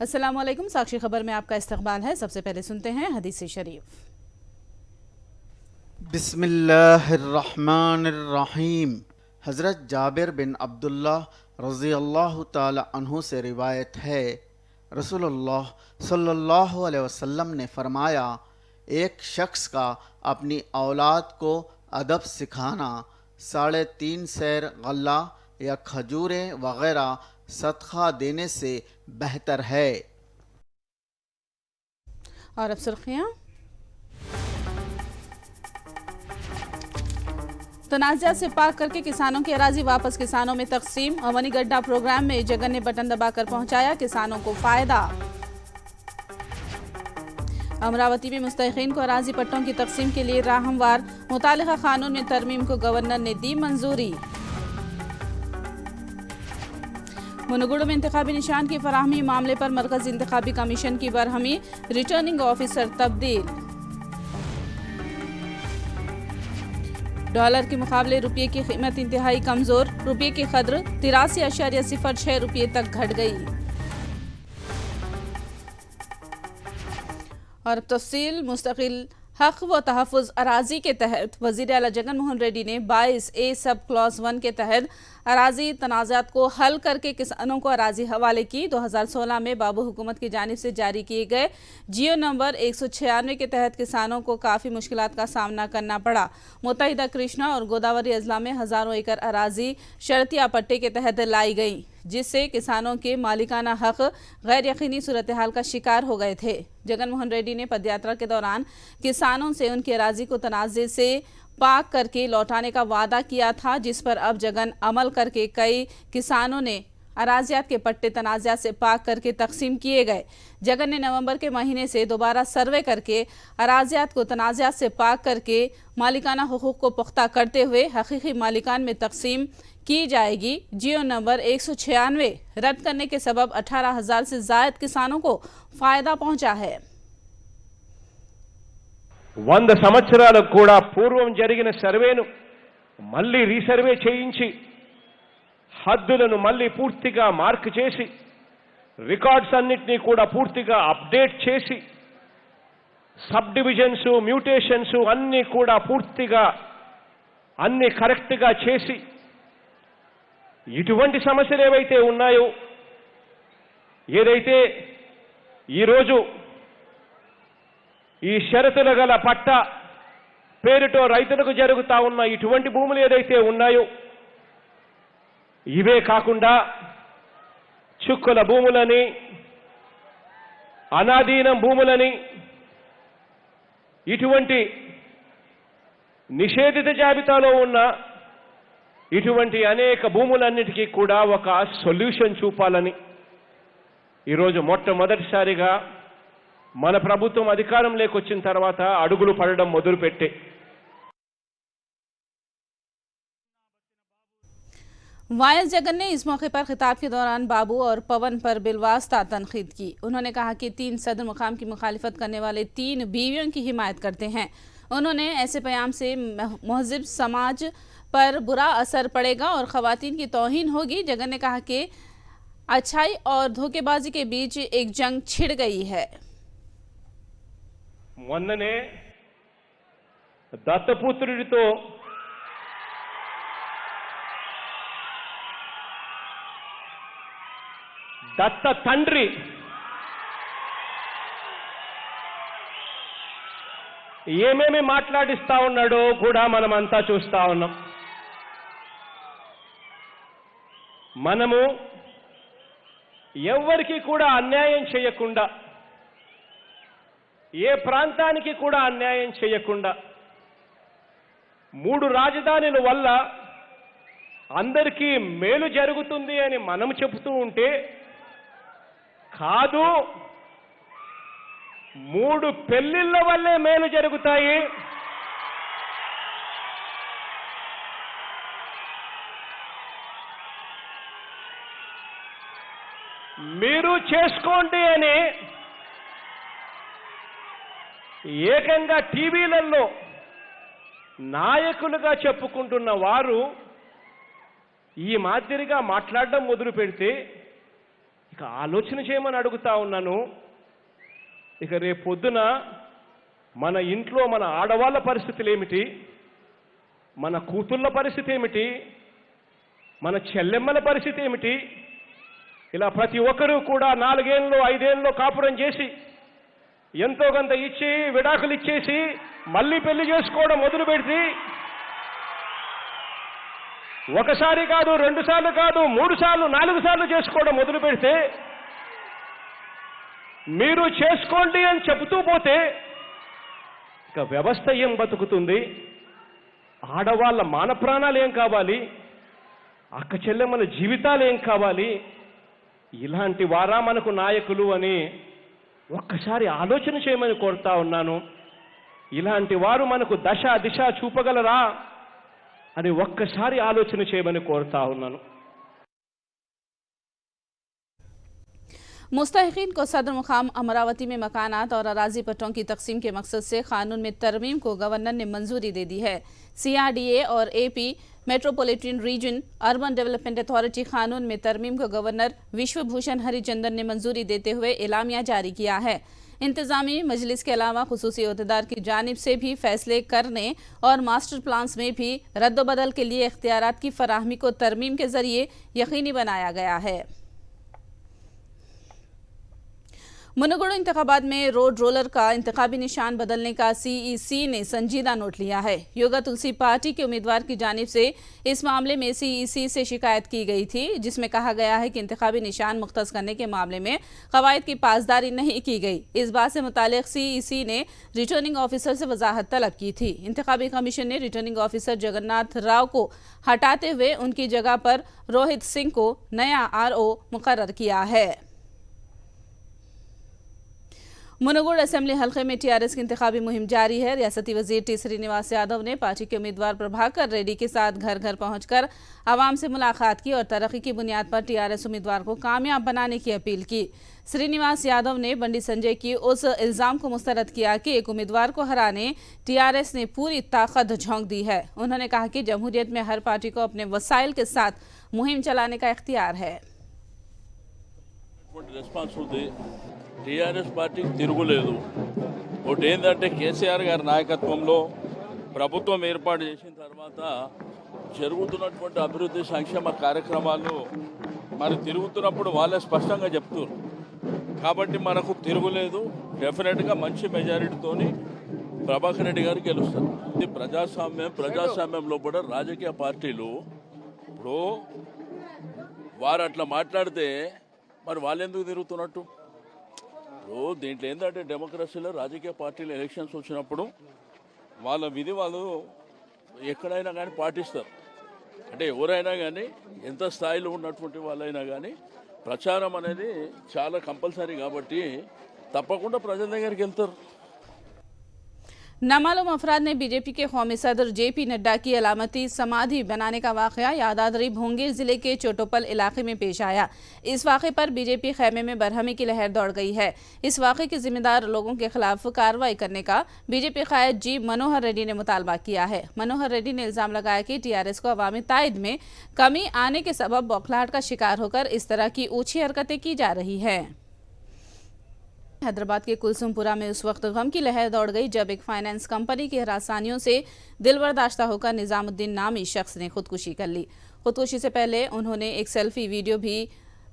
अस्सलाम वालेकुम। साक्षी खबर में आपका इस्तकबाल है। सबसे पहले सुनते हैं हदीस शरीफ। बिस्मिल्लाहिर्रहमानिर्रहीम। हज़रत जाबिर बिन अब्दुल्लाह रज़ी अल्लाह ताला अन्हु से रिवायत है, रसूलुल्लाह सल्लल्लाहु अलैहि वसल्लम ने फरमाया, एक शख्स का अपनी औलाद को अदब सिखाना 3.5 सैर गल्ला या खजूरें वगैरह सदका देने से बेहतर है। और अब सुर्खियाँ। तनाज़ा से पाक करके किसानों की अराजी वापस किसानों में तकसीम। अमनी गड्ढा प्रोग्राम में जगन ने बटन दबाकर पहुंचाया किसानों को फायदा। अमरावती में मुस्तहिकीन को अराजी पट्टों की तकसीम के लिए राहमवार मुतालिका कानून में तरमीम को गवर्नर ने दी मंजूरी। मुनगुड़ में इंतखाबी निशान की फराहमी मामले पर मरकज़ी इंतखाबी कमीशन की बरहमी, रिटर्निंग ऑफिसर तब्दील। डॉलर के मुकाबले रुपये की कीमत इंतहाई कमजोर, रुपये की कद्र 83.06 रुपये तक घट गई। और तफसील मुस्तकिल हक व तहफ़्फ़ुज़ अराजी के तहत वज़ीर आला जगन मोहन रेड्डी ने 22A सब क्लॉज 1 के तहत अराजी तनाज़ात को हल करके किसानों को अराजी हवाले की। 2016 में बाबू हुकूमत की जानिब से जारी किए गए जियो नंबर 196 के तहत किसानों को काफ़ी मुश्किलात का सामना करना पड़ा। मुत्तहिदा कृष्णा और गोदावरी अजला में हज़ारों एकड़ अराजी शर्तिया पट्टे के तहत लाई गई, जिससे किसानों के मालिकाना हक गैर यकीनी सूरत हाल का शिकार हो गए थे। जगन मोहन रेड्डी ने पदयात्रा के दौरान किसानों से उनकी अराजी को तनाज़े से पाक करके लौटाने का वादा किया था, जिस पर अब जगन अमल करके कई किसानों ने अराजियात के पट्टे तनाज़ा से पाक करके तकसीम किए गए। जगन ने नवंबर के महीने से दोबारा सर्वे करके अराजियात को तनाज़ा से पाक करके मालिकाना हुकूक को पुख्ता करते हुए हकीकी मालिकान में तकसीम की जाएगी। जियो नंबर 196 रद्द करने के सबब 18,000 से ज़ायद किसानों को फायदा पहुंचा है। 100 సంవత్సరాలకు కూడా పూర్వం జరిగిన సర్వేను మళ్ళీ రీసర్వే చేయించి హద్దులను మళ్ళీ పూర్తిగా మార్క్ చేసి రికార్డ్స్ అన్నిటినీ కూడా పూర్తిగా అప్డేట్ చేసి సబ్ డివిజన్స్ మ్యూటేషన్స్ అన్నీ కూడా పూర్తిగా అన్ని కరెక్ట్గా చేసి ఇటువంటి సమస్యలు ఏవైతే ఉన్నాయో, ఏదైతే ఈరోజు ఈ షరతుల గల పట్ట పేరుతో రైతులకు జరుగుతా ఉన్న ఇటువంటి భూములు ఏదైతే ఉన్నాయో, ఇవే కాకుండా చుక్కల భూములని, అనాధీనం భూములని, ఇటువంటి నిషేధిత జాబితాలో ఉన్న ఇటువంటి అనేక భూములన్నిటికీ కూడా ఒక సొల్యూషన్ చూపాలని ఈరోజు మొట్టమొదటిసారిగా మన ప్రభుత్వం అధికారంలోకి వచ్చిన తర్వాత అడుగులు పడడం మొదలుపెట్టే। वायस जगन ने इस मौके पर खिताब के दौरान बाबू और पवन पर बिलवास्ता तनकीद की। उन्होंने कहा कि 3 सदर मुकाम की मुखालिफत करने वाले 3 बीवियों की हिमायत करते हैं। उन्होंने ऐसे प्याम से महज़िब समाज पर बुरा असर पड़ेगा और ख़वातीन की तौहीन होगी। जगन ने कहा कि अच्छाई और धोखेबाजी के बीच एक जंग छिड़ गई है। మొన్ననే దత్తపుత్రుడితో దత్త తండ్రి ఏమేమి మాట్లాడిస్తా ఉన్నాడో కూడా మనమంతా చూస్తా ఉన్నాం। మనము ఎవ్వరికీ కూడా అన్యాయం చేయకుండా, ఏ ప్రాంతానికి కూడా అన్యాయం చేయకుండా 3 రాజధానుల వల్ల అందరికీ మేలు జరుగుతుంది అని మనం చెబుతూ ఉంటే, కాదు 3 పెళ్లిళ్ళ వల్లే మేలు జరుగుతాయి, మీరు చేసుకోండి అని ఏకంగా టీవీలలో నాయకులుగా చెప్పుకుంటున్న వారు ఈ మాదిరిగా మాట్లాడడం మొదలు పెడితే ఇక ఆలోచన చేయమని అడుగుతా ఉన్నాను. ఇక రేపు పొద్దున మన ఇంట్లో మన ఆడవాళ్ళ పరిస్థితులు ఏమిటి, మన కూతుళ్ళ పరిస్థితి ఏమిటి, మన చెల్లెమ్మల పరిస్థితి ఏమిటి? ఇలా ప్రతి ఒక్కరూ కూడా 4 ఏళ్ళు 5 ఏళ్ళు కాపురం చేసి ఎంతో కొంత ఇచ్చి విడాకులు ఇచ్చేసి మళ్ళీ పెళ్లి చేసుకోవడం మొదలు పెడితే ఒకసారి కాదు, 2 సార్లు కాదు, 3 సార్లు 4 సార్లు చేసుకోవడం మొదలు పెడితే మీరు చేసుకోండి అని చెబుతూ పోతే ఇక వ్యవస్థ ఏం బతుకుతుంది? ఆడవాళ్ళ మాన ప్రాణాలు ఏం కావాలి? అక్క చెల్లెమ్మల జీవితాలు ఏం కావాలి? ఇలాంటి వారా మనకు నాయకులు అని ఒక్కసారి ఆలోచన చేయమని కోరుతా ఉన్నాను. ఇలాంటి వారు మనకు దశ దిశ చూపగలరా అని ఒక్కసారి ఆలోచన చేయమని కోరుతా ఉన్నాను. मुस्तहिकीन को सदर मुकाम अमरावती में मकानात और अराजी पट्टों की तकसीम के मकसद से कानून में तरमीम को गवर्नर ने मंजूरी दे दी है। CRDA और AP metropolitan region urban development authority कानून में तरमीम को गवर्नर विश्वभूषण हरिचंदन ने मंजूरी देते हुए एलामिया जारी किया है। इंतजामी मजलिस के अलावा खुसूसी अहदेदार की जानिब से भी फैसले करने और मास्टर प्लान्स में भी रद्दबदल के लिए इख्तियारात की फराहमी को तरमीम के जरिए यकीनी बनाया गया है। मुनगुड़ इंतखाबात में रोड रोलर का इंतखाबी निशान बदलने का CEC ने संजीदा नोट लिया है। योगा तुलसी पार्टी के उम्मीदवार की जानिब से इस मामले में CEC से शिकायत की गई थी, जिसमें कहा गया है कि इंतखाबी निशान मुख्तस करने के मामले में कवायद की पासदारी नहीं की गई। इस बात से मुतालिक CEC ने रिटर्निंग ऑफिसर से वजाहत तलब की थी। इंतखाबी कमीशन ने रिटर्निंग ऑफिसर जगन्नाथ राव को हटाते हुए उनकी जगह पर रोहित सिंह को नया RO मुकर्रर किया है। मुनगुड़ असेंबली हल्के में TRS की इंतखाबी मुहिम जारी है। रियासती वजीर T श्रीनिवास यादव ने पार्टी के उम्मीदवार प्रभाकर रेड्डी के साथ घर घर पहुंचकर आवाम से मुलाकात की और तरक्की की बुनियाद पर TRS उम्मीदवार को कामयाब बनाने की अपील की। श्रीनिवास यादव ने बंडी संजय की उस इल्जाम को मुस्तरद किया कि एक उम्मीदवार को हराने TRS ने पूरी ताकत झोंक दी है। उन्होंने कहा कि जमहूरियत में हर पार्टी को अपने वसाइल के साथ मुहिम चलाने का इख्तियार है। టీఆర్ఎస్ పార్టీకి తిరుగులేదు. ఒకటి ఏంటంటే కేసీఆర్ గారి నాయకత్వంలో ప్రభుత్వం ఏర్పాటు చేసిన తర్వాత జరుగుతున్నటువంటి అభివృద్ధి సంక్షేమ కార్యక్రమాలు మరి తిరుగుతున్నప్పుడు వాళ్ళే స్పష్టంగా చెప్తున్నారు. కాబట్టి మనకు తిరుగులేదు. డెఫినెట్గా మంచి మెజారిటీతోని ప్రభాకర్ రెడ్డి గారు గెలుస్తారు. ఇది ప్రజాస్వామ్యంలో కూడా రాజకీయ పార్టీలు ఇప్పుడు వారు అట్లా మాట్లాడితే మరి వాళ్ళు ఎందుకు తిరుగుతున్నట్టు? దీంట్లో ఏంటంటే డెమోక్రసీలో రాజకీయ పార్టీలు ఎలక్షన్స్ వచ్చినప్పుడు వాళ్ళ విధి వాళ్ళు ఎక్కడైనా కానీ పాటిస్తారు. అంటే ఎవరైనా కానీ ఎంత స్థాయిలో ఉన్నటువంటి వాళ్ళైనా కానీ ప్రచారం అనేది చాలా కంపల్సరీ కాబట్టి తప్పకుండా ప్రజల దగ్గరికి వెళ్తారు. नामालूम अफराद ने बीजेपी के कौमी सदर JP नड्डा की अलामती समाधि बनाने का वाकया यादाद्री भोंगीर जिले के चोटोपल इलाके में पेश आया। इस वाक़े पर बीजेपी खैमे में बरहमी की लहर दौड़ गई है। इस वाक़े के जिम्मेदार लोगों के खिलाफ कार्रवाई करने का बीजेपी कायद G मनोहर रेड्डी ने मुतालबा किया है। मनोहर रेड्डी ने इल्ज़ाम लगाया कि TRS को अवामी तायद में कमी आने के सबब बौखलाहट का शिकार होकर इस तरह की ऊंची हरकतें की जा रही है। हैदराबाद के कुलसुमपुरा में उस वक्त गम की लहर दौड़ गई जब एक फाइनेंस कंपनी की हरासानियों से दिलबर्दाश्ता होकर निजामुद्दीन नामी शख्स ने खुदकुशी कर ली। खुदकुशी से पहले उन्होंने एक सेल्फी वीडियो भी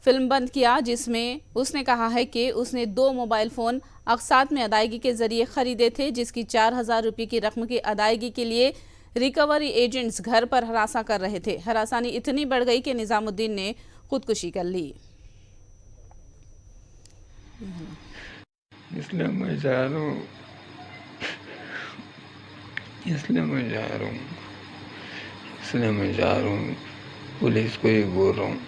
फिल्मबंद किया, जिसमें उसने कहा है कि उसने 2 मोबाइल फ़ोन अक़सात में अदायगी के जरिए खरीदे थे, जिसकी 4000 रुपये की रकम की अदायगी के लिए रिकवरी एजेंट्स घर पर हरासा कर रहे थे। हरासानी इतनी बढ़ गई कि निजामुद्दीन ने खुदकुशी कर ली। इसलिए मैं जा रहा हूँ पुलिस को ही बोल रहा हूँ।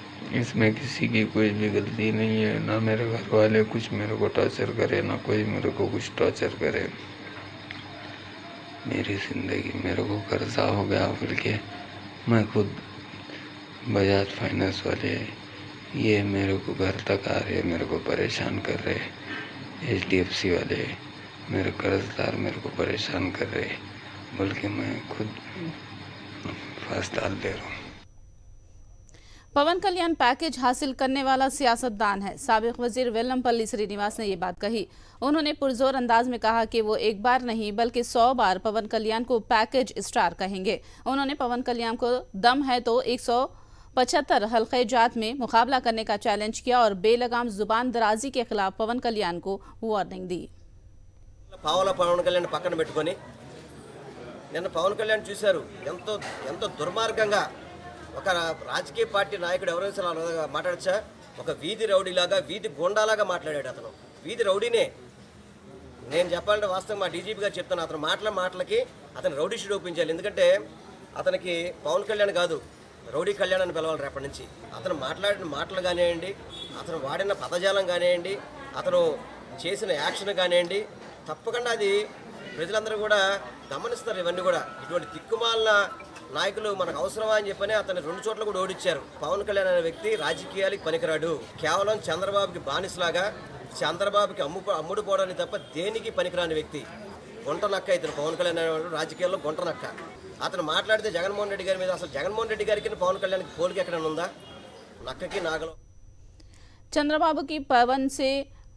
इसमें किसी की कोई भी गलती नहीं है, ना मेरे घर वाले कुछ मेरे को टॉर्चर करे, ना कोई मेरे को कुछ टॉर्चर करे। मेरी ज़िंदगी मेरे को कर्जा हो गया बोल के मैं खुद बजाज फाइनेंस वाले ये मेरे को घर तक आ रहे, मेरे को परेशान कर रहे, HDFC वाले मेरे कर्जदार मेरे को परेशान कर रहे बोल के मैं खुद फांस डाल दे रहा हूँ। पवन कल्याण पैकेज हासिल करने वाला सियासतदान है। साबिक वजीर वेल्लमपल्ली श्रीनिवास ने ये बात कही। उन्होंने पुरजोर अंदाज में कहा कि वो एक बार नहीं बल्कि 100 बार पवन कल्याण को पैकेज स्टार कहेंगे। उन्होंने पवन कल्याण को दम है तो 175 हल्के जात में मुकाबला करने का चैलेंज किया और बेलगाम जुबान दराजी के खिलाफ पवन कल्याण को वार्निंग दी। పవన్ కళ్యాణ్ పక్కన పెట్టుకొని నిన్న పవన్ కళ్యాణ్ చూశారు ఎంతో దుర్మార్గంగా ఒక రాజకీయ పార్టీ నాయకుడు ఎవరైనా మాట్లాడచ్చా? ఒక వీధి రౌడీలాగా వీధి గోండాలాగా మాట్లాడాడు అతను. వీధి రౌడీనే. నేను చెప్పాలంటే వాస్తవం మా డీజీపీ గారు చెప్తాను, అతను మాటలకి అతను రౌడీ షీట్ ఒప్పించాలి. ఎందుకంటే అతనికి పవన్ కళ్యాణ్ కాదు రౌడీ కళ్యాణ్ అని పిలవాలి రేపటి నుంచి. అతను మాట్లాడిన మాటలు కానివ్వండి, అతను వాడిన పదజాలం కానివ్వండి, అతను చేసిన యాక్షన్ కానివ్వండి, తప్పకుండా అది ప్రజలందరూ కూడా గమనిస్తారు. ఇవన్నీ కూడా ఇటువంటి తిక్కుమాలిన నాయకులు మనకు అవసరమా అని చెప్పని అతన్ని 2 చోట్ల కూడా ఓడించారు. పవన్ కళ్యాణ్ అనే వ్యక్తి రాజకీయాలకు పనికిరాడు. కేవలం చంద్రబాబుకి బానిసలాగా చంద్రబాబుకి అమ్ముడు పోవడానికి తప్ప దేనికి పనికిరాని వ్యక్తి. గుంట నక్క ఇతను పవన్ కళ్యాణ్ అనేవాడు రాజకీయాల్లో గుంట నక్క. అతను మాట్లాడితే జగన్మోహన్ రెడ్డి గారి మీద అసలు జగన్మోహన్ రెడ్డి గారికి పవన్ కళ్యాణ్కి పోలిక ఎక్కడైనా ఉందా? నక్కకి నాగలో. चंद्रबाबू की पवन से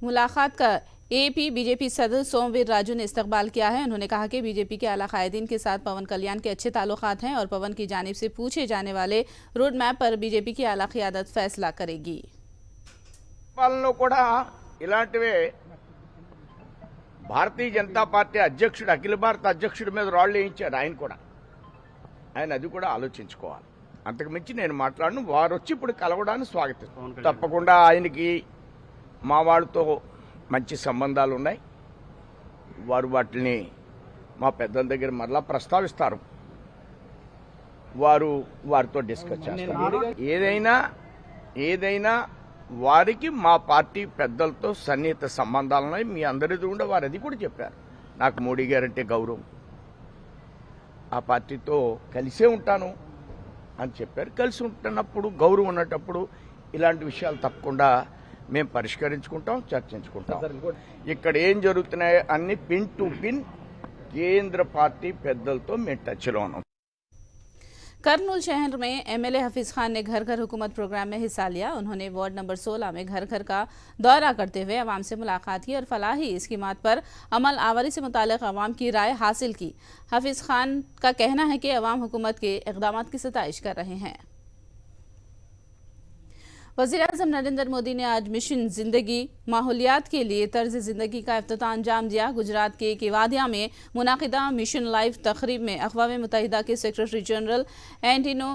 मुलाकात का एपी बीजेपी सदस्य सोमवीर राजू ने इस्तकबाल किया है। उन्होंने कहा कि बीजेपी के आला कायदीन के साथ पवन कल्याण के अच्छे ताल्लुकात हैं और पवन की जानिब से पूछे जाने वाले रोड मैप पर बीजेपी की आला क़ियादत फैसला करेगी। పాలనలో కూడా ఇలాంటివే భారతీయ జనతా పార్టీ అధ్యక్షుడు అఖిల భారత అధ్యక్షుడి మీద రాళ్ళు వేయించాడు ఆయన కూడా. ఆయన అది కూడా ఆలోచించుకోవాలి. అంతకు మించి నేను మాట్లాడను. వారు వచ్చి ఇప్పుడు కలవడానికి స్వాగతిస్తాం. తప్పకుండా ఆయనకి మా వాళ్ళతో మంచి సంబంధాలు ఉన్నాయి. వారు వాటిని మా పెద్దల దగ్గర మరలా ప్రస్తావిస్తారు. వారితో డిస్కస్ చేస్తారు. ఏదైనా వారికి మా పార్టీ పెద్దలతో సన్నిహిత సంబంధాలు ఉన్నాయి. మీ అందరి కూడా వారు అది కూడా చెప్పారు. నాకు మోడీ గారంటే గౌరవం, ఆ పార్టీతో కలిసే ఉంటాను అని చెప్పారు. కలిసి ఉంటున్నప్పుడు గౌరవం ఉన్నప్పుడు ఇలాంటి విషయాలు తప్పకుండా మేము పరిష్కరించుకుంటాం, చర్చించుకుంటాం. ఇక్కడ ఏం జరుగుతున్నాయో అన్ని పిన్ టు పిన్ కేంద్ర పార్టీ పెద్దలతో మేము టచ్లో ఉన్నాం. करनूल शहर में एमएलए हफीज खान ने घर घर हुकूमत प्रोग्राम में हिस्सा लिया। उन्होंने वार्ड नंबर 16 में घर घर का दौरा करते हुए अवाम से मुलाकात की और फलाही स्कीमात पर अमल आवरी से मुतालिक अवाम की राय हासिल की। हफीज खान का कहना है कि अवाम हुकूमत के इक़दामात की सताइश कर रहे हैं। वज़ीर-ए-आज़म नरेंद्र मोदी ने आज मिशन जिंदगी माहौलियात के लिए तर्ज जिंदगी का इफ्तिताह अंजाम दिया। गुजरात के केवादिया में मुनाकिदा मिशन लाइफ तकरीब में अक़वाम मुत्तहिदा के सेक्रेटरी जनरल एंटोनियो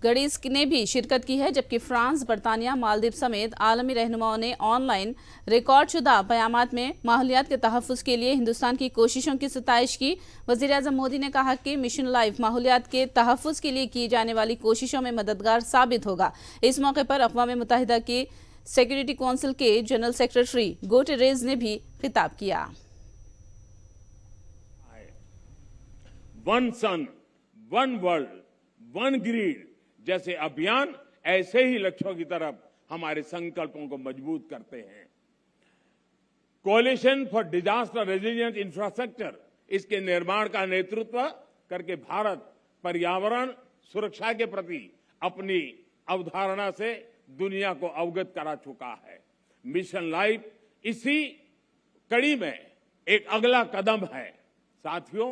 गुटेरेस ने भी शिरकत की है, जबकि फ्रांस, बरतानिया, मालदीव समेत आलमी रहनुमाओं ने ऑनलाइन रिकॉर्डशुदा बयानात में माहौलियात के तहफ़्फ़ुज़ के लिए हिंदुस्तान की कोशिशों की सताइश की। वज़ीर-ए-आज़म मोदी ने कहा कि मिशन लाइफ माहौलियात के तहफ़्फ़ुज़ के लिए की जाने वाली कोशिशों में मददगार साबित होगा। इस मौके पर अक़वाम मुत्तहिदा की सिक्योरिटी काउंसिल के जनरल सेक्रेटरी गुटेरेस ने भी खिताब किया। वन सन, वन वर्ल्ड, वन ग्रीड जैसे अभियान ऐसे ही लक्ष्यों की तरफ हमारे संकल्पों को मजबूत करते हैं। कोalition फॉर डिजास्टर रेजिलिएंट इंफ्रास्ट्रक्चर, इसके निर्माण का नेतृत्व करके भारत पर्यावरण सुरक्षा के प्रति अपनी अवधारणा से दुनिया को अवगत करा चुका है। मिशन लाइफ इसी कड़ी में एक अगला कदम है। साथियों,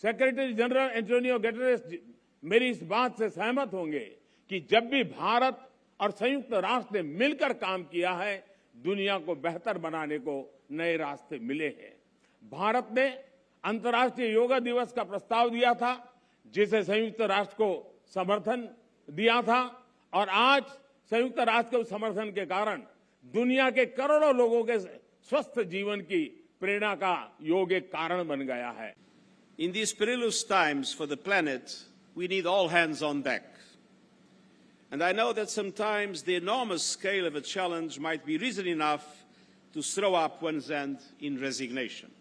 सेक्रेटरी जनरल एंटोनियो गुटेरेस मेरी इस बात से सहमत होंगे कि जब भी भारत और संयुक्त राष्ट्र ने मिलकर काम किया है, दुनिया को बेहतर बनाने को नए रास्ते मिले हैं। भारत ने अंतर्राष्ट्रीय योगा दिवस का प्रस्ताव दिया था, जिसे संयुक्त राष्ट्र को समर्थन दिया था, और आज संयुक्त राष्ट्र के समर्थन के कारण दुनिया के करोड़ों लोगों के स्वस्थ जीवन की प्रेरणा का योग एक कारण बन गया है। In these perilous times for the planet, we need all hands on deck. And I know that sometimes the enormous scale of a challenge might be reason enough to throw up one's hand in resignation.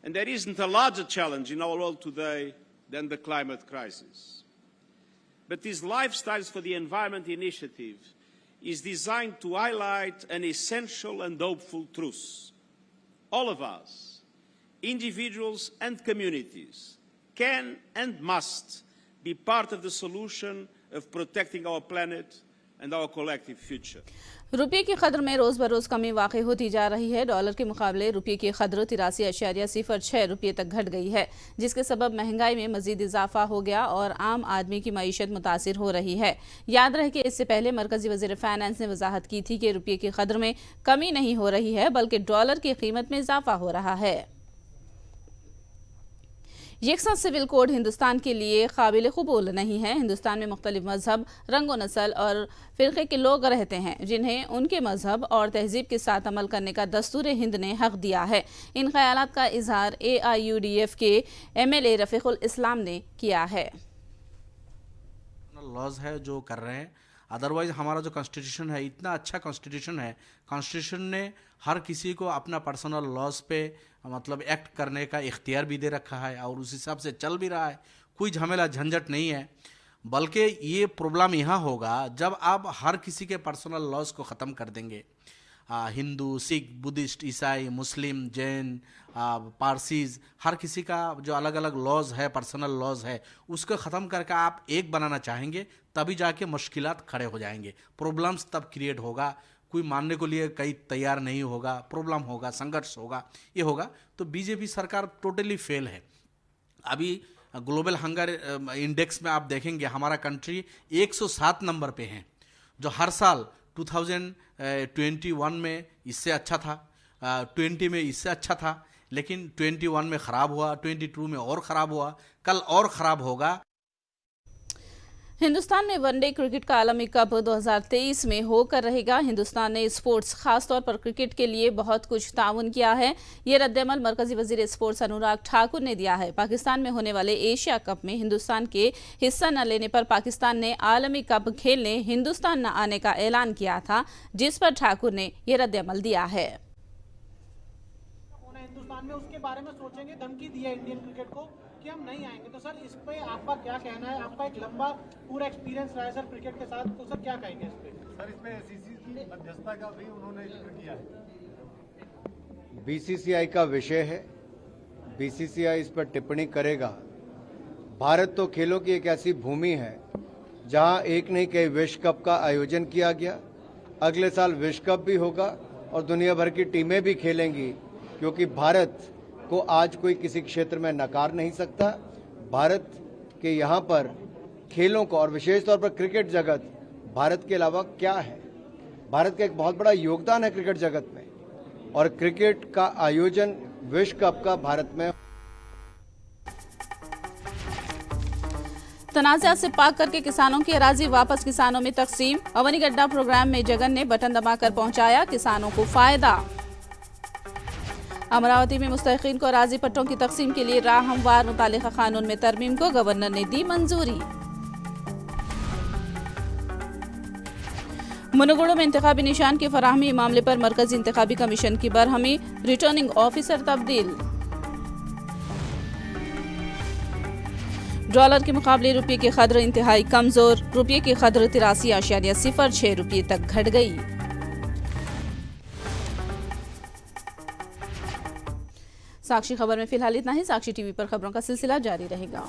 And there isn't a larger challenge in our world today than the climate crisis. But this Lifestyles for the Environment initiative is designed to highlight an essential and hopeful truth. All of us, individuals and communities, can and must be part of the solution of protecting our planet and our collective future. रुपये की कदर में रोज बरोज कमी वाक़ई होती जा रही है। डॉलर के मुकाबले रुपये की कदर 83.06 रुपये तक घट गई है, जिसके सबब महंगाई में मजीद इजाफा हो गया और आम आदमी की मईशत मुतासिर हो रही है। याद रहे कि इससे पहले मरकजी वज़ीर फाइनेंस ने वजाहत की थी कि रुपये की कदर में कमी नहीं हो रही है, बल्कि डॉलर की कीमत में इजाफा हो रहा है। यकसा सिविल कोड हिंदुस्तान के लिए काबिल कबूल नहीं है। हिंदुस्तान में मुख्तलिफ मजहब, रंग व नस्ल और फ़िरक़े के लोग रहते हैं, जिन्हें उनके मजहब और तहजीब के साथ अमल करने का दस्तूर हिंद ने हक दिया है। इन ख्यालात का इजहार AIUDF के MLA रफ़ीक़ुल इस्लाम ने किया है। लॉज है जो कर रहे हैं, अदरवाइज हमारा जो कॉन्स्टिट्यूशन है इतना अच्छा कॉन्स्टिट्यूशन है, कॉन्स्टिट्यूशन ने हर किसी को अपना पर्सनल लॉज पे मतलब एक्ट करने का इख्तियार भी दे रखा है और उस हिसाब से चल भी रहा है। कोई झमेला झंझट नहीं है, बल्कि ये प्रॉब्लम यहाँ होगा जब आप हर किसी के पर्सनल लॉज को ख़त्म कर देंगे। हिंदू, सिख, बुद्धिस्ट, ईसाई, मुस्लिम, जैन, पारसीज, हर किसी का जो अलग अलग लॉज है, पर्सनल लॉज है, उसको ख़त्म करके आप एक बनाना चाहेंगे, तभी जाके मुश्किलात खड़े हो जाएंगे, प्रॉब्लम्स तब क्रिएट होगा। कोई मानने को लिए कहीं तैयार नहीं होगा, प्रॉब्लम होगा, संघर्ष होगा, ये होगा। तो बीजेपी सरकार टोटली फेल है। अभी ग्लोबल हंगर इंडेक्स में आप देखेंगे हमारा कंट्री 107 नंबर पे है, जो हर साल 2021 में इससे अच्छा था, 20 में इससे अच्छा था, लेकिन 21 में ख़राब हुआ, 22 में और ख़राब हुआ, कल और ख़राब होगा। हिंदुस्तान में वनडे क्रिकेट का आलमी कप 2023 में होकर रहेगा। हिंदुस्तान ने स्पोर्ट्स खासतौर पर क्रिकेट के लिए बहुत कुछ ताउन किया है। ये रद्दमल मरकजी वजीर स्पोर्ट्स अनुराग ठाकुर ने दिया है। पाकिस्तान में होने वाले एशिया कप में हिंदुस्तान के हिस्सा न लेने पर पाकिस्तान ने आलमी कप खेलने हिंदुस्तान न आने का ऐलान किया था, जिस पर ठाकुर ने ये रद्दमल दिया है। हिंदुस्तान में उसके बारे में सोचेंगे, धमकी दी है इंडियन क्रिकेट को कि हम नहीं आएंगे। तो सर इस पे आपका क्या कहना है? आपका एक लंबा पूरा एक्सपीरियंस रहा है सर क्रिकेट के साथ, तो सर क्या कहेंगे इस पे? सर इसमें ICC की मध्यस्थता का भी उन्होंने जिक्र किया है। BCCI का विषय है, BCCI इस पर टिप्पणी करेगा। भारत तो खेलों की एक ऐसी भूमि है जहां एक नहीं कई विश्व कप का आयोजन किया गया। अगले साल विश्व कप भी होगा और दुनिया भर की टीमें भी खेलेंगी, क्योंकि भारत को आज कोई किसी क्षेत्र में नकार नहीं सकता। भारत के यहाँ पर खेलों को और विशेष तौर पर क्रिकेट जगत भारत के अलावा क्या है? भारत का एक बहुत बड़ा योगदान है क्रिकेट जगत में, और क्रिकेट का आयोजन विश्व कप का भारत में। तनाज़ा से पाक करके किसानों की अराजी वापस किसानों में तकसीम। अवनी गड्ढा प्रोग्राम में जगन ने बटन दबाकर पहुंचाया किसानों को फायदा। अमरावती में मुस्तहिकीन को अराजी पट्टों की तकसीम के लिए राह हमवार मुतालिका कानून में तरमीम को गवर्नर ने दी मंजूरी। मुनगुड़ों में इंतखाबी निशान की फराहमी मामले पर मरकजी इंतखाबी कमीशन की बरहमी, रिटर्निंग ऑफिसर तब्दील। डॉलर के मुकाबले रुपये की कदर इंतहाई कमजोर, रुपये की कदर 83.06 रुपये तक घट गई। साक्षी खबर में फिलहाल इतना ही। साक्षी टीवी पर खबरों का सिलसिला जारी रहेगा।